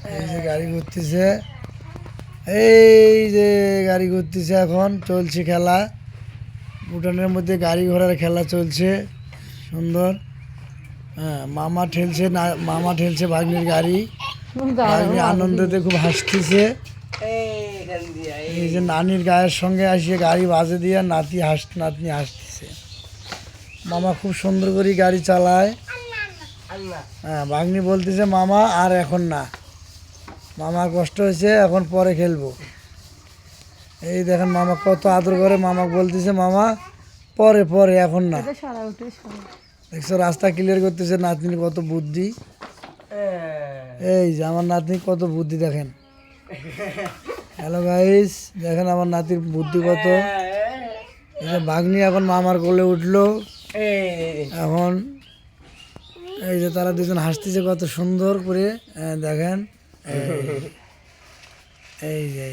এই যে গাড়ি ঘুরতেছে, এই যে গাড়ি ঘুরতেছে, এখন চলছে খেলা। উঠানের মধ্যে গাড়ি ঘোড়ার খেলা চলছে, সুন্দর। হ্যাঁ, মামা ঠেলছে ভাগ্নির গাড়ি। ভাগ্নি আনন্দতে খুব হাসতেছে। এই যে নানির গায়ের সঙ্গে আসিয়ে গাড়ি বাজে দিয়ে নাতনি হাসতেছে। মামা খুব সুন্দর করে গাড়ি চালায়। হ্যাঁ, ভাগ্নি বলতেছে মামা আর এখন না, মামার কষ্ট হয়েছে, এখন পরে খেলবো। এই দেখেন মামা কত আদর করে, মামা বলতেছে মামা পরে পরে, এখন না। দেখছো রাস্তা ক্লিয়ার করতেছে, নাতনির কত বুদ্ধি। এই যে আমার নাতনি কত বুদ্ধি দেখেন। হ্যালো গাইস, দেখেন আমার নাতির বুদ্ধি কত। এই যে ভাগ্নি এখন মামার কোলে উঠলো। এখন এই যে তারা দুজন হাসতেছে কত সুন্দর করে, দেখেন। এই যে